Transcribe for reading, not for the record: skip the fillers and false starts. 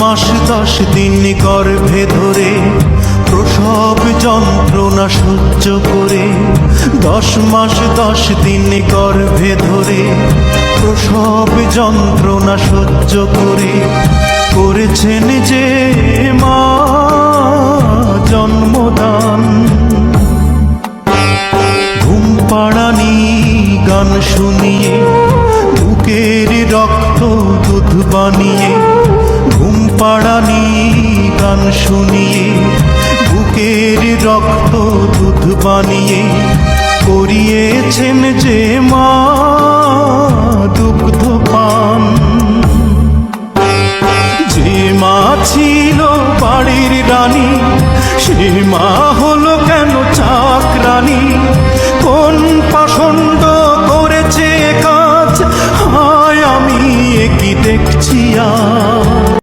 মাস 10 দিন গর্ভে ধরে প্রসব যন্ত্রণা সহ্য করে, 10 মাস 10 দিন গর্ভে ধরে প্রসব যন্ত্রণা সহ্য করে করেছেন যে মা জন্মদান। ঘুম পাড়ানি গান শুনিয়ে বুকের রক্ত দুধ বানিয়ে, ঘুম পাড়ানি গান শুনিয়ে বুকের রক্ত দুধ বানিয়ে করিয়েছেন যে মা দুগ্ধ পান। যে মা ছিল বাড়ির রানী সে মা হলো কেন চাকরানী? কোন পাষণ্ড করেছে কাজ, হায় আমি কি দেখছি আজ।